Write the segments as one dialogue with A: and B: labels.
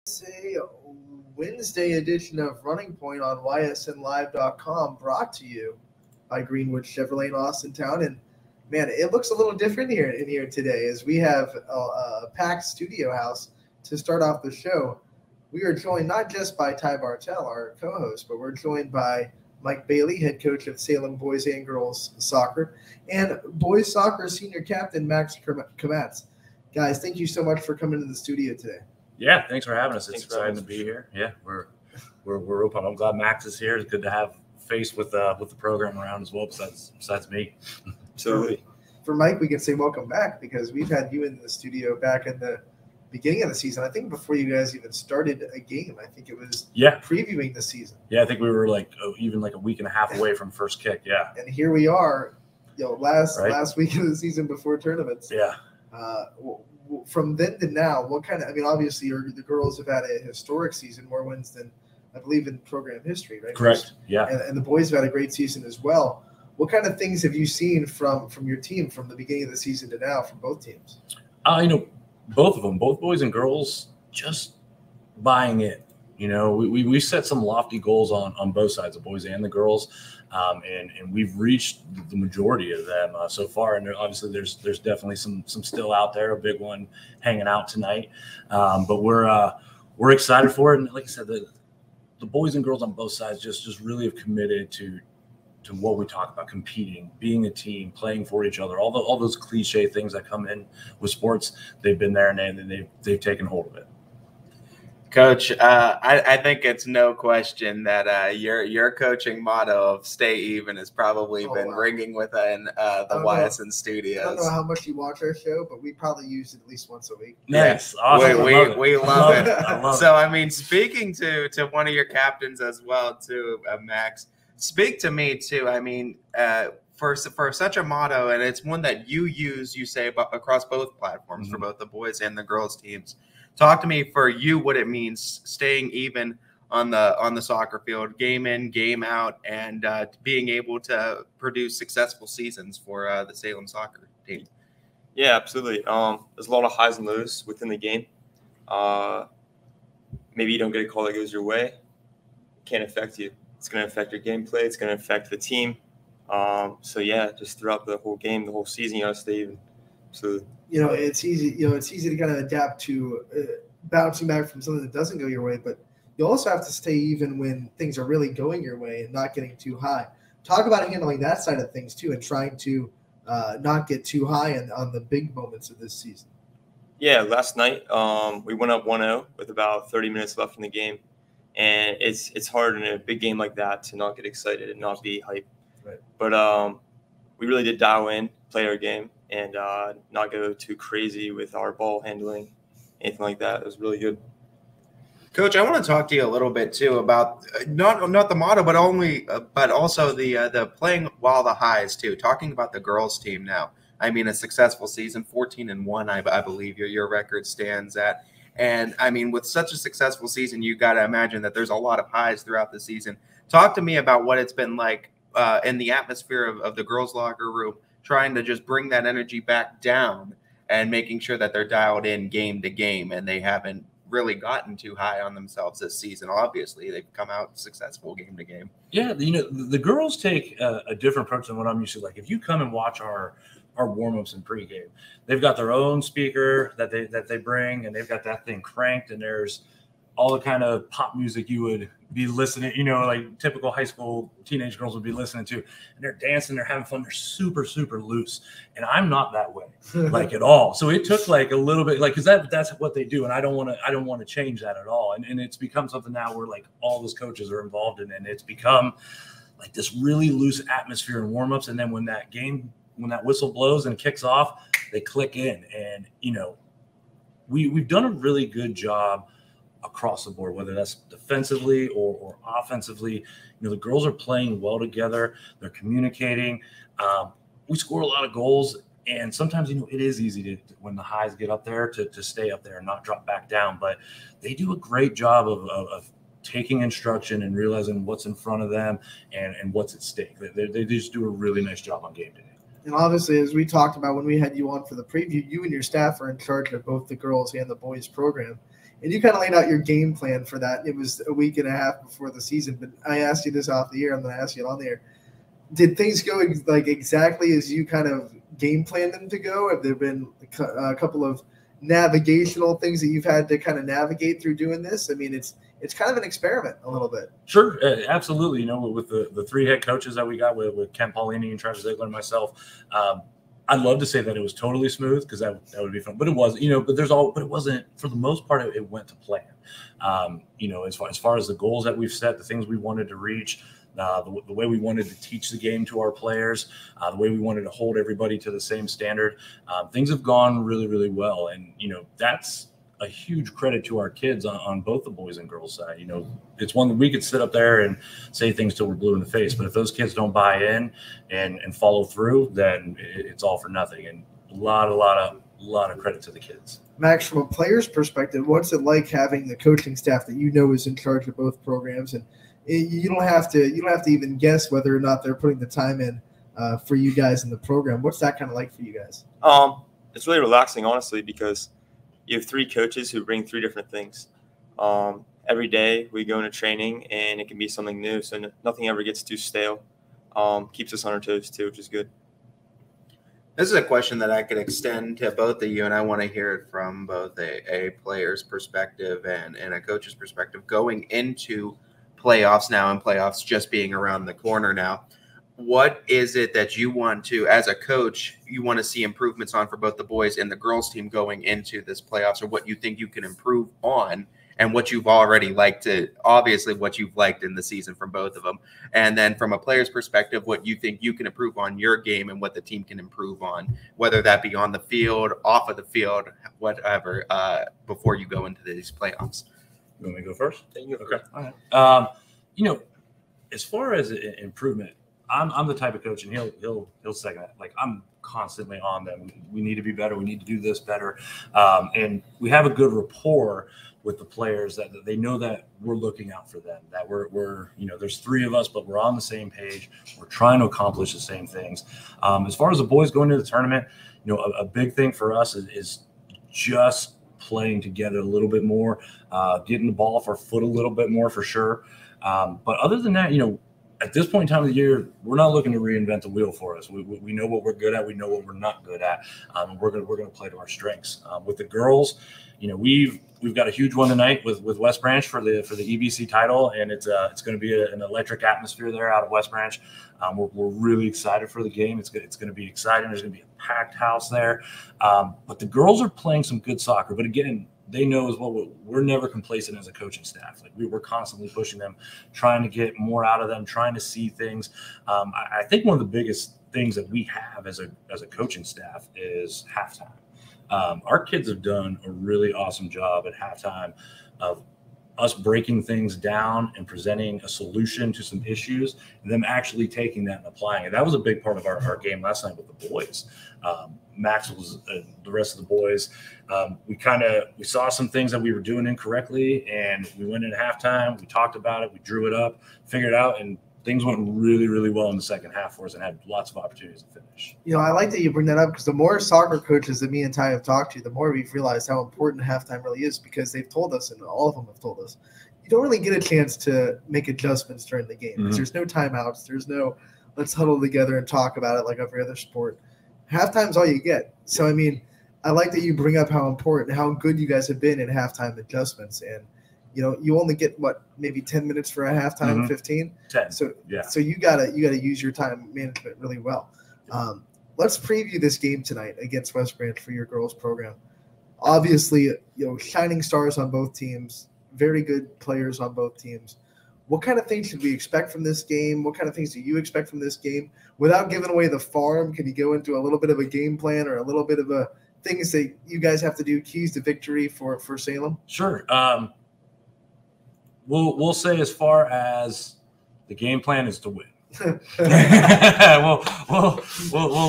A: It's a Wednesday edition of Running Point on ysnlive.com, brought to you by Greenwood Chevrolet in Austintown. And man, it looks a little different in here today, as we have a packed studio house to start off the show. We are joined not just by Ty Bartell, our co-host, but we're joined by Mike Bailey, head coach of Salem Boys and Girls Soccer, and Boys Soccer senior captain Max Kemats. Guys, thank you so much for coming to the studio today.
B: Yeah, thanks for having us. It's exciting to be here. Yeah, we're open. I'm glad Max is here. It's good to have face with the program around as well, besides me.
C: Absolutely.
A: For Mike, we can say welcome back, because we've had you in the studio back in the beginning of the season. I think before you guys even started a game. I think it was previewing the season.
B: Yeah, I think we were even a week and a half away from first kick. Yeah,
A: and here we are, last week of the season before tournaments.
B: Yeah.
A: From then to now, what kind of? I mean, obviously, the girls have had a historic season, more wins than I believe in program history, right?
B: Correct. Yeah.
A: And the boys have had a great season as well. What kind of things have you seen from your team from the beginning of the season to now from both teams?
B: Both of them, both boys and girls, just buying it. We set some lofty goals on both sides, the boys and the girls, and we've reached the majority of them so far. And obviously, there's definitely some still out there, a big one hanging out tonight. But we're excited for it. And like I said, the boys and girls on both sides just really have committed to what we talk about: competing, being a team, playing for each other, all those cliche things that come in with sports. They've been there, and they've taken hold of it.
C: Coach, I think it's no question that your coaching motto of "stay even" has probably been ringing within the YSN studios.
A: I don't know how much you watch our show, but we probably use it at least once a week.
B: Nice,
C: awesome. We love it.
B: I love
C: so, I mean, speaking to one of your captains as well, too, Max, speak to me too. I mean, for such a motto, and it's one that you use, you say, across both platforms, for both the boys and the girls teams. Talk to me, for you, what it means staying even on the soccer field, game in, game out, and being able to produce successful seasons for the Salem soccer team.
D: Yeah, absolutely. There's a lot of highs and lows within the game. Maybe you don't get a call that goes your way. It can't affect you. It's going to affect your gameplay. It's going to affect the team. So yeah, just throughout the whole game, the whole season, you got to stay even. Absolutely.
A: It's easy. It's easy to kind of adapt to bouncing back from something that doesn't go your way, but you also have to stay even when things are really going your way and not getting too high. Talk about handling that side of things too, and trying to not get too high on the big moments of this season.
D: Yeah, last night we went up 1-0 with about 30 minutes left in the game, and it's hard in a big game like that to not get excited and not be hyped.
A: Right.
D: But we really did dial in, play our game, and not go too crazy with our ball handling, anything like that. It was really good.
C: Coach, I want to talk to you a little bit too about not the motto, but also the playing while the highs too. Talking about the girls team now. I mean, a successful season, 14-1, I believe your record stands at. And I mean, with such a successful season, you got to imagine that there's a lot of highs throughout the season. Talk to me about what it's been like in the atmosphere of the girls' locker room, trying to just bring that energy back down and making sure that they're dialed in game to game, and they haven't really gotten too high on themselves this season. Obviously, they've come out successful game to game.
B: Yeah, the girls take a different approach than what I'm used to. Like, if you come and watch our warm-ups and pregame, they've got their own speaker that they bring, and they've got that thing cranked, and there's all the kind of pop music you would be listening, like typical high school teenage girls would be listening to, and they're dancing, they're having fun, they're super, super loose. And I'm not that way, like, at all. So it took like a little bit, like, cause that's what they do. And I don't want to change that at all. And it's become something now where like all those coaches are involved in, and it's become like this really loose atmosphere in warmups. And then when that whistle blows and kicks off, they click in. And, we've done a really good job across the board, whether that's defensively or offensively. The girls are playing well together. They're communicating. We score a lot of goals, and sometimes, it is easy to when the highs get up there to stay up there and not drop back down. But they do a great job of taking instruction and realizing what's in front of them and what's at stake. They just do a really nice job on game day.
A: And obviously, as we talked about when we had you on for the preview, you and your staff are in charge of both the girls and the boys program. And you kind of laid out your game plan for that. It was a week and a half before the season, but I asked you this off the air. I'm going to ask you it on the air. Did things go like exactly as you kind of game planned them to go? Have there been a couple of navigational things that you've had to kind of navigate through doing this? I mean, it's kind of an experiment a little bit.
B: Sure, absolutely. With the three head coaches that we got with Ken Paulini and Travis Ziegler and myself, I'd love to say that it was totally smooth because that would be fun, but it wasn't. But it wasn't for the most part. It went to plan. As far as the goals that we've set, the things we wanted to reach. The way we wanted to teach the game to our players, the way we wanted to hold everybody to the same standard, things have gone really, really well. And, that's a huge credit to our kids on both the boys and girls side. It's one that we could sit up there and say things till we're blue in the face. But if those kids don't buy in and follow through, then it's all for nothing. And a lot of credit to the kids.
A: Max, from a player's perspective, what's it like having the coaching staff that is in charge of both programs? And you don't have to even guess whether or not they're putting the time in for you guys in the program. What's that kind of like for you guys?
D: It's really relaxing, honestly, because you have three coaches who bring three different things. Every day we go into training and it can be something new, so nothing ever gets too stale. Keeps us on our toes too, which is good.
C: This is a question that I could extend to both of you, and I want to hear it from both a player's perspective and a coach's perspective. Going into playoffs now, and playoffs just being around the corner now, what is it that you want to, as a coach, you want to see improvements on for both the boys and the girls team going into this playoffs, or what you think you can improve on, and what you've already obviously what you've liked in the season from both of them, and then from a player's perspective, what you think you can improve on your game and what the team can improve on, whether that be on the field, off of the field, whatever, before you go into these playoffs.
B: You want me to go first?
D: Okay.
B: All right. As far as improvement, I'm the type of coach, and he'll second that. Like, I'm constantly on them. We need to be better. We need to do this better. And we have a good rapport with the players that they know that we're looking out for them, that we're there's three of us, but we're on the same page. We're trying to accomplish the same things. As far as the boys going to the tournament, a big thing for us is just playing together a little bit more, getting the ball off our foot a little bit more for sure. But other than that, at this point in time of the year, we're not looking to reinvent the wheel for us. We know what we're good at. We know what we're not good at. And we're going to play to our strengths. With the girls, we've got a huge one tonight with West Branch for the EBC title, and it's going to be an electric atmosphere there out of West Branch. We're really excited for the game. It's going to be exciting. There's going to be a packed house there. But the girls are playing some good soccer. But again, they know as well, we're never complacent as a coaching staff. Like, we're constantly pushing them, trying to get more out of them, trying to see things. I think one of the biggest things that we have as a coaching staff is halftime. Our kids have done a really awesome job at halftime of us breaking things down and presenting a solution to some issues, and them actually taking that and applying it. That was a big part of our game last night with the boys. Max was the rest of the boys. We saw some things that we were doing incorrectly, and we went into halftime. We talked about it. We drew it up, figured it out, and things went really, really well in the second half for us and had lots of opportunities to finish.
A: I like that you bring that up, because the more soccer coaches that me and Ty have talked to, the more we've realized how important halftime really is, because they've told us, and all of them have told us, you don't really get a chance to make adjustments during the game. Mm-hmm. There's no timeouts. There's no let's huddle together and talk about it like every other sport. Halftime's all you get. So, I like that you bring up how important, how good you guys have been in halftime adjustments. And, you only get maybe 10 minutes for a halftime, mm-hmm. 15.
B: 10.
A: So
B: yeah.
A: So you gotta use your time management really well. Let's preview this game tonight against West Branch for your girls program. Obviously, shining stars on both teams, very good players on both teams. What kind of things should we expect from this game? What kind of things do you expect from this game? Without giving away the farm, can you go into a little bit of a game plan or a little bit of a things that you guys have to do, keys to victory for Salem?
B: Sure. We'll say, as far as the game plan is to win. we'll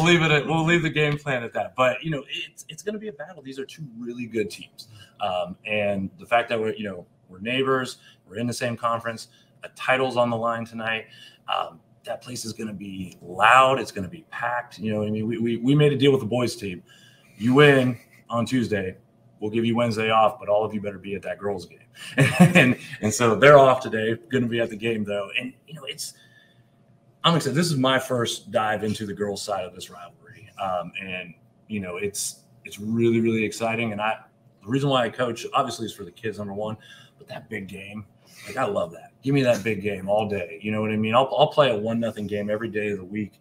B: leave it. We'll leave the game plan at that. But it's going to be a battle. These are two really good teams, and the fact that we're neighbors, we're in the same conference, a title's on the line tonight. That place is going to be loud. It's going to be packed. We made a deal with the boys team. You win on Tuesday, we'll give you Wednesday off, but all of you better be at that girls' game. and so they're off today, going to be at the game though. And I'm excited. This is my first dive into the girls' side of this rivalry, and it's really, really exciting. And the reason why I coach obviously is for the kids, number one, but that big game, like I love that. Give me that big game all day. You know what I mean? I'll play a 1-0 game every day of the week,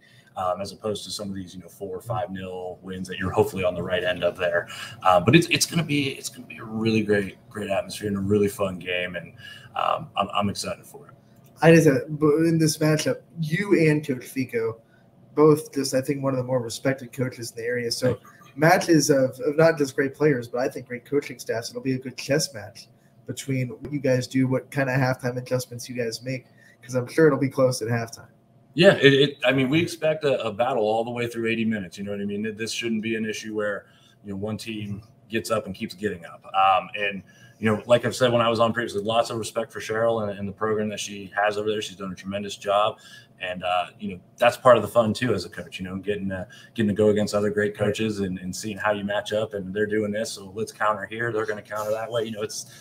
B: as opposed to some of these 4 or 5-0 wins that you're hopefully on the right end of there. But it's gonna be a really great atmosphere and a really fun game, and I'm excited for it.
A: In this matchup, you and Coach Fico, both just I think one of the more respected coaches in the area. So matches of not just great players, but I think great coaching staffs. It'll be a good chess match between what you guys do, what kind of halftime adjustments you guys make, because I'm sure it'll be close at halftime.
B: Yeah, I mean, we expect a battle all the way through 80 minutes. You know what I mean? This shouldn't be an issue where one team gets up and keeps getting up. And like I've said when I was on previously, lots of respect for Cheryl and the program that she has over there. She's done a tremendous job. And, that's part of the fun, too, as a coach, getting to go against other great coaches and seeing how you match up. And they're doing this, so let's counter here. They're going to counter that way.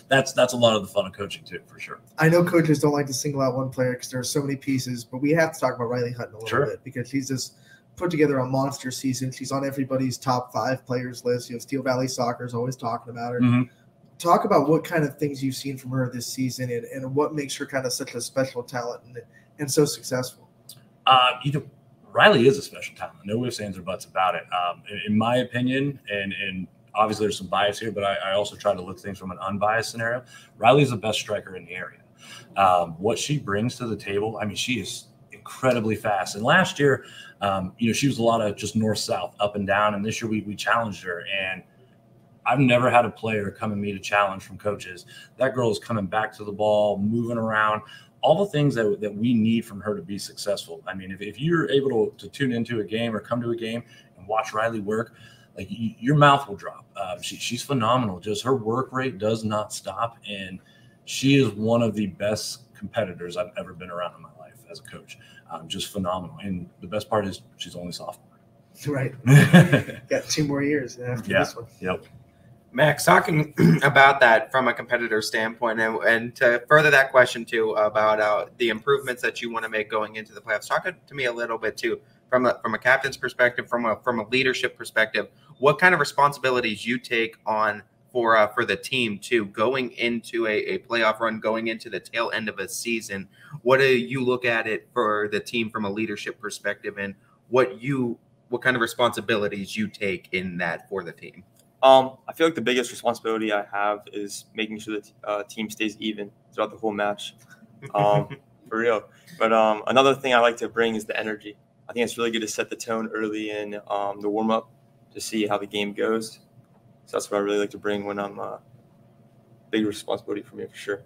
B: That's a lot of the fun of coaching, too, for sure. I
A: know coaches don't like to single out one player because there are so many pieces, but we have to talk about Riley Hutton a little bit because she's just put together a monster season. She's on everybody's top 5 players list. Steel Valley Soccer is always talking about her. Mm-hmm. Talk about what kind of things you've seen from her this season and what makes her kind of such a special talent and so successful.
B: Riley is a special talent. No ifs, ands, or buts about it. In my opinion, and obviously there's some bias here, but I also try to look at things from an unbiased scenario. Riley's the best striker in the area. What she brings to the table, I mean, she is incredibly fast. And last year, she was a lot of just north-south, up and down. And this year we challenged her. And I've never had a player come at me to challenge from coaches. That girl is coming back to the ball, moving around. All the things that we need from her to be successful. I mean, if you're able to tune into a game or come to a game and watch Riley work, like your mouth will drop. She's phenomenal. Just her work rate does not stop. And she is one of the best competitors I've ever been around in my life as a coach. Just phenomenal. And the best part is she's only sophomore.
A: Right. Got 2 more years after this one.
B: Yep.
C: Max, talking about that from a competitor standpoint, and to further that question too about the improvements that you want to make going into the playoffs, talk to me a little bit too from a captain's perspective, from a leadership perspective. What kind of responsibilities you take on for the team too, going into a playoff run, going into the tail end of a season? What do you look at it for the team from a leadership perspective, and what kind of responsibilities you take in that for the team?
D: I feel like the biggest responsibility I have is making sure the team stays even throughout the whole match, for real. But another thing I like to bring is the energy. I think it's really good to set the tone early in the warm-up to see how the game goes. So that's what I really like to bring when I'm big responsibility for me, for sure.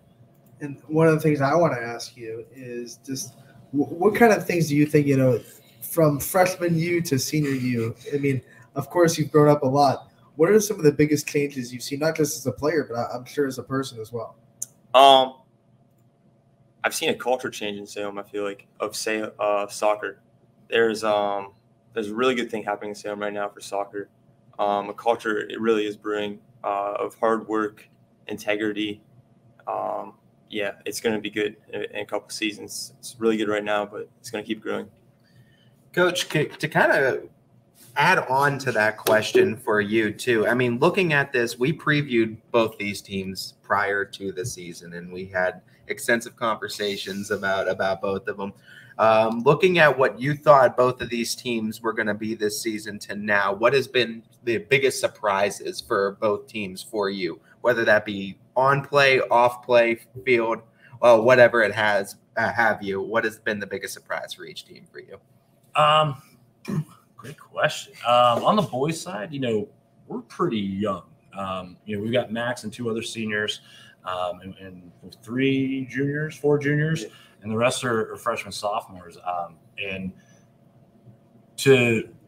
A: And one of the things I want to ask you is just what kind of things do you think, from freshman you to senior you? I mean, of course, you've grown up a lot. What are some of the biggest changes you've seen, not just as a player, but I'm sure as a person as well?
D: I've seen a culture change in Salem, I feel like, of soccer. There's a really good thing happening in Salem right now for soccer. A culture, it really is brewing of hard work, integrity. It's going to be good in a couple of seasons. It's really good right now, but it's going to keep growing.
C: Coach, to kind of add on to that question for you too. I mean, looking at this, we previewed both these teams prior to the season, and we had extensive conversations about both of them. Looking at what you thought both of these teams were going to be this season to now, what has been the biggest surprises for both teams for you, whether that be on play, off play, field, well, whatever it has, have you? What has been the biggest surprise for each team for you?
B: Great question. On the boys' side, we're pretty young. We've got Max and 2 other seniors, and 4 juniors, and the rest are freshmen, sophomores.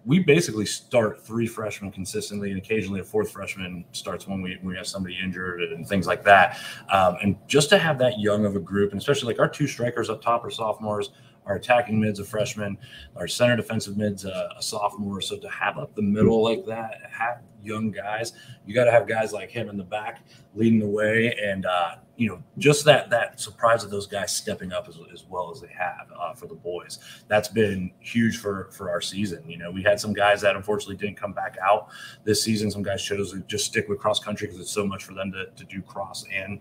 B: We basically start 3 freshmen consistently, and occasionally a 4th freshman starts when we have somebody injured and things like that. And just to have that young of a group, and especially like our 2 strikers up top are sophomores, our attacking mid's a freshman, our center defensive mid's a sophomore. So to have up the middle like that, have young guys, you got to have guys like him in the back leading the way, and just that surprise of those guys stepping up as well as they have for the boys. That's been huge for our season. We had some guys that unfortunately didn't come back out this season. Some guys chose to just stick with cross country because it's so much for them to do cross and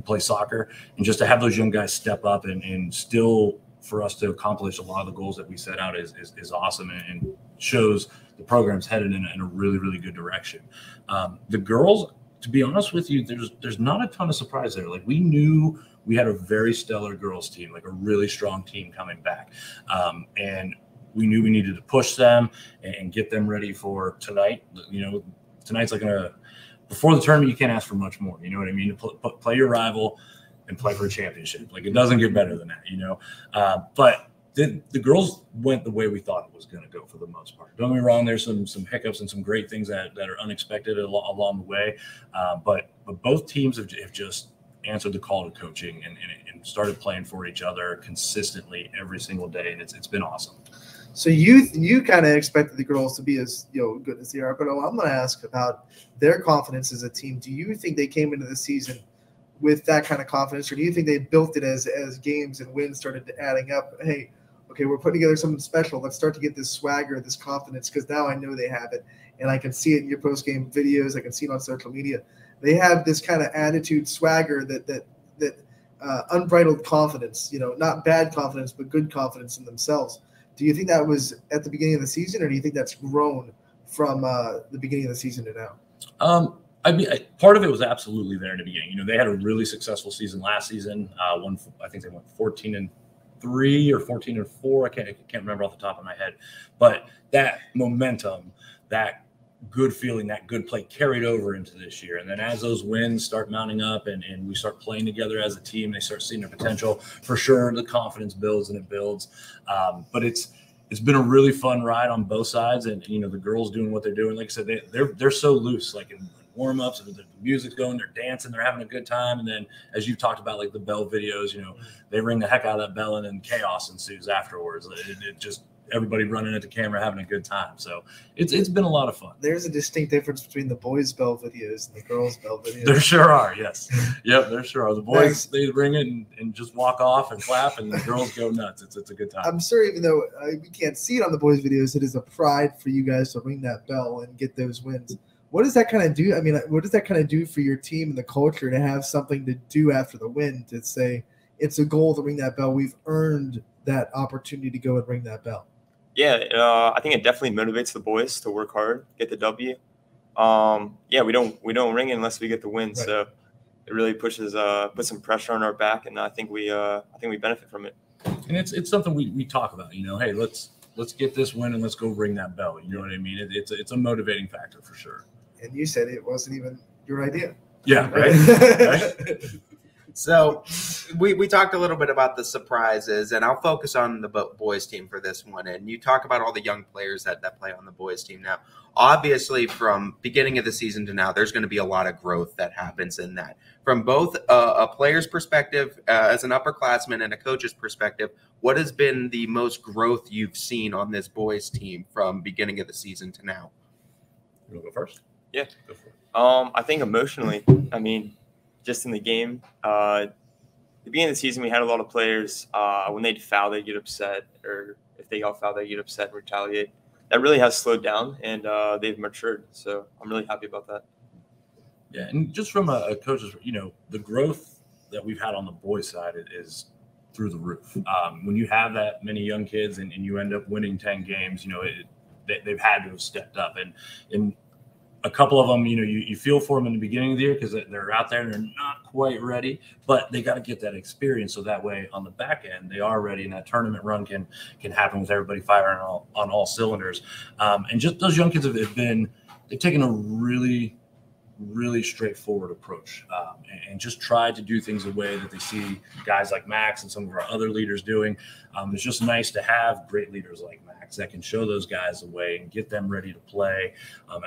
B: play soccer, and just to have those young guys step up and still for us to accomplish a lot of the goals that we set out is awesome, and shows the program's headed in a really, really good direction. The girls, to be honest with you, there's not a ton of surprise there. Like, we knew we had a very stellar girls team, like a really strong team coming back. And we knew we needed to push them and get them ready for tonight. Tonight's like before the tournament, you can't ask for much more. You know what I mean? Play your rival and play for a championship. Like, it doesn't get better than that, but the girls went the way we thought it was going to go for the most part. Don't get me wrong, there's some hiccups and some great things that are unexpected along the way, but both teams have just answered the call to coaching and started playing for each other consistently every single day, and it's been awesome.
A: So you kind of expected the girls to be as good as they are, but I'm going to ask about their confidence as a team. Do you think they came into the season with that kind of confidence, or do you think they built it as games and wins started adding up? Hey, okay, we're putting together something special. Let's start to get this swagger, this confidence, because now I know they have it, and I can see it in your post-game videos. I can see it on social media. They have this kind of attitude, swagger, that unbridled confidence. Not bad confidence, but good confidence in themselves. Do you think that was at the beginning of the season, or do you think that's grown from the beginning of the season to now?
B: Part of it was absolutely there in the beginning. They had a really successful season last season. I think they went 14-3 or 14-4. I can't remember off the top of my head. But that momentum, that good feeling, that good play carried over into this year. And then as those wins start mounting up and we start playing together as a team, they start seeing their potential. For sure, the confidence builds and it builds. But it's been a really fun ride on both sides. And, the girls doing what they're doing. Like I said, they're so loose, like in warm-ups, and the music's going, they're dancing, they're having a good time. And then, as you've talked about, like the bell videos, they ring the heck out of that bell, and then chaos ensues afterwards. It just everybody running at the camera having a good time. So it's been a lot of fun.
A: There's a distinct difference between the boys' bell videos and the girls' bell videos.
B: There sure are, yes. Yep, there sure are. The boys, they ring it and just walk off and clap, and the girls go nuts. It's a good time.
A: I'm sure, even though we can't see it on the boys' videos, it is a pride for you guys to ring that bell and get those wins. What does that kind of do? I mean, what does that kind of do for your team and the culture to have something to do after the win, to say it's a goal to ring that bell? We've earned that opportunity to go and ring that bell.
D: Yeah, I think it definitely motivates the boys to work hard, get the W. We don't ring it unless we get the win. Right. So it really puts some pressure on our back, and I think we benefit from it.
B: And it's something we talk about. Hey, let's get this win and let's go ring that bell. You know what I mean? It's a motivating factor for sure.
A: And you said it wasn't even your idea.
B: Yeah, right.
C: So we talked a little bit about the surprises, and I'll focus on the boys team for this one. And you talk about all the young players that play on the boys team now. Obviously, from beginning of the season to now, there's going to be a lot of growth that happens in that. From both a player's perspective, as an upperclassman, and a coach's perspective, what has been the most growth you've seen on this boys team from beginning of the season to now?
B: You want to go first?
D: Yeah. Go for it. I think emotionally, just in the game, the beginning of the season, we had a lot of players, when they'd foul, they'd get upset, or if they got fouled, they'd get upset and retaliate. That really has slowed down, and they've matured. So I'm really happy about that.
B: Yeah, and just from a coach's, the growth that we've had on the boys' side is through the roof. When you have that many young kids and you end up winning 10 games, they've had to have stepped up. And a couple of them, you feel for them in the beginning of the year because they're out there and they're not quite ready, but they got to get that experience so that way on the back end they are ready, and that tournament run can happen with everybody firing on all cylinders. And just those young kids they've taken a really, really straightforward approach, and just tried to do things the way that they see guys like Max and some of our other leaders doing. It's just nice to have great leaders like Max that can show those guys the way and get them ready to play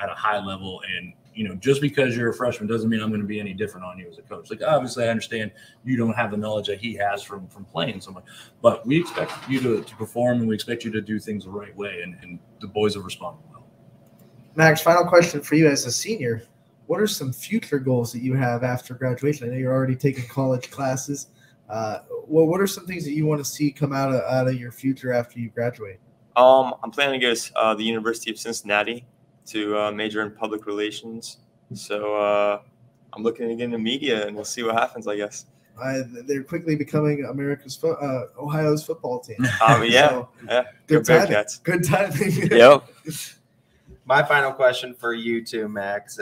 B: at a high level. And, just because you're a freshman doesn't mean I'm going to be any different on you as a coach. Like, obviously I understand you don't have the knowledge that he has from playing so much, but we expect you to perform, and we expect you to do things the right way. And the boys have responded well.
A: Max, final question for you as a senior. What are some future goals that you have after graduation? I know you're already taking college classes. What are some things that you want to see come out of your future after you graduate?
D: I'm planning to go to the University of Cincinnati to major in public relations. So I'm looking to get into media, and we'll see what happens, I guess.
A: They're quickly becoming Ohio's football team.
D: Yeah.
A: So,
D: Yeah.
A: Good
D: Go
A: timing.
D: Bearcats.
A: Good timing.
D: Yep.
C: My final question for you too, Max.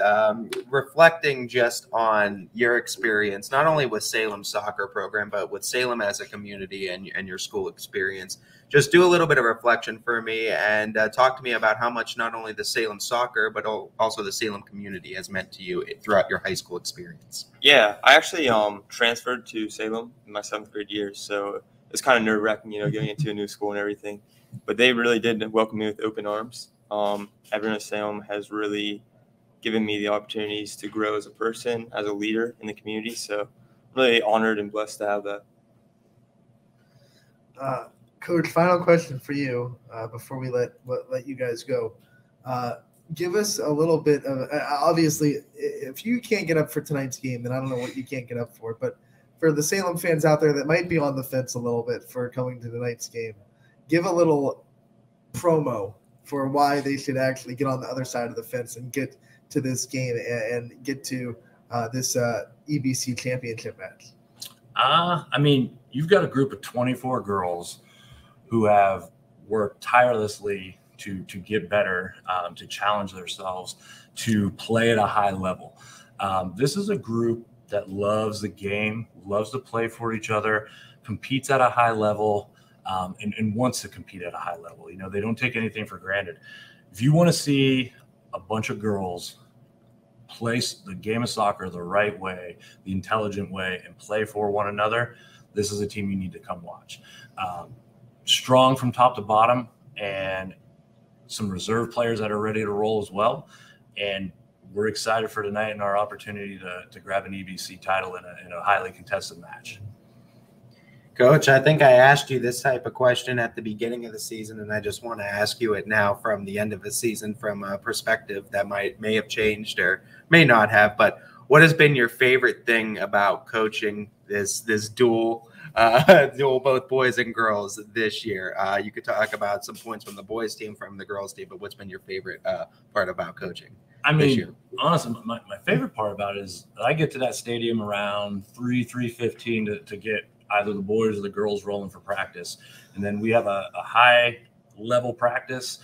C: Reflecting just on your experience, not only with Salem soccer program, but with Salem as a community and your school experience, just do a little bit of reflection for me and talk to me about how much not only the Salem soccer, but also the Salem community has meant to you throughout your high school experience.
D: Yeah, I actually transferred to Salem in my 7th grade year, so it's kind of nerve-wracking, getting into a new school and everything. But they really did welcome me with open arms. Everyone at Salem has really given me the opportunities to grow as a person, as a leader in the community. So I'm really honored and blessed to have that.
A: Coach, final question for you before we let you guys go. Give us a little bit of obviously, if you can't get up for tonight's game, then I don't know what you can't get up for. But for the Salem fans out there that might be on the fence a little bit for coming to tonight's game, give a little promo for why they should actually get on the other side of the fence and get to this game and get to this EBC championship match.
B: I mean, you've got a group of 24 girls who have worked tirelessly to get better, to challenge themselves, to play at a high level. This is a group that loves the game, loves to play for each other, competes at a high level, and wants to compete at a high level. They don't take anything for granted. If you want to see a bunch of girls play the game of soccer the right way, the intelligent way, and play for one another, this is a team you need to come watch. Strong from top to bottom, and some reserve players that are ready to roll as well. And we're excited for tonight and our opportunity to grab an EBC title in a highly contested match.
C: Coach, I think I asked you this type of question at the beginning of the season, and I just want to ask you it now from the end of the season from a perspective that may have changed or may not have. But what has been your favorite thing about coaching this dual both boys and girls this year? You could talk about some points from the boys team, from the girls team, but what's been your favorite part about coaching? This year?
B: Honestly, my favorite part about it is that I get to that stadium around 3:15 to get either the boys or the girls rolling for practice. And then we have a high level practice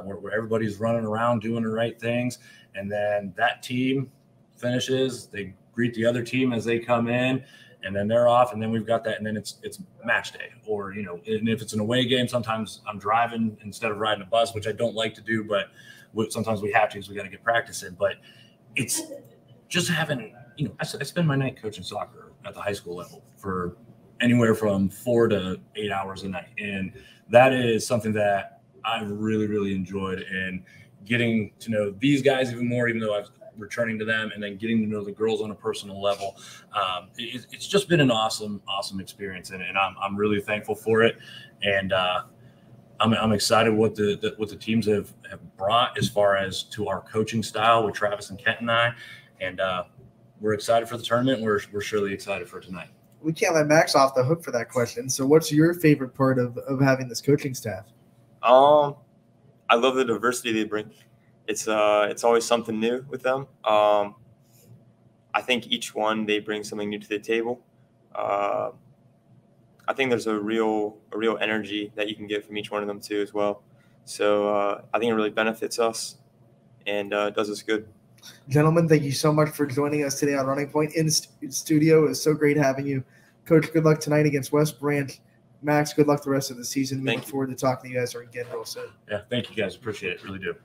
B: where everybody's running around doing the right things. And then that team finishes, they greet the other team as they come in, and then they're off. And then we've got that. And then it's match day, or, and if it's an away game, sometimes I'm driving instead of riding a bus, which I don't like to do, but sometimes we have to because we got to get practice in. But it's just having, I spend my night coaching soccer at the high school level for anywhere from 4 to 8 hours a night. And that is something that I've really, really enjoyed, and getting to know these guys even more, even though I've returning to them, and then getting to know the girls on a personal level. It's just been an awesome experience. And I'm really thankful for it. And I'm excited what the teams have brought as far as to our coaching style with Travis and Kent and I. And we're excited for the tournament. We're surely excited for tonight.
A: We can't let Max off the hook for that question. So what's your favorite part of having this coaching staff?
D: I love the diversity they bring. It's always something new with them. I think each one, they bring something new to the table. I think there's a real energy that you can get from each one of them too as well. So I think it really benefits us and does us good.
A: Gentlemen, thank you so much for joining us today on Running Point in studio. It was so great having you. Coach, good luck tonight against West Branch. Max, good luck the rest of the season. We look forward to talking to you guys again real soon.
B: Yeah, thank you guys. Appreciate it. Really do.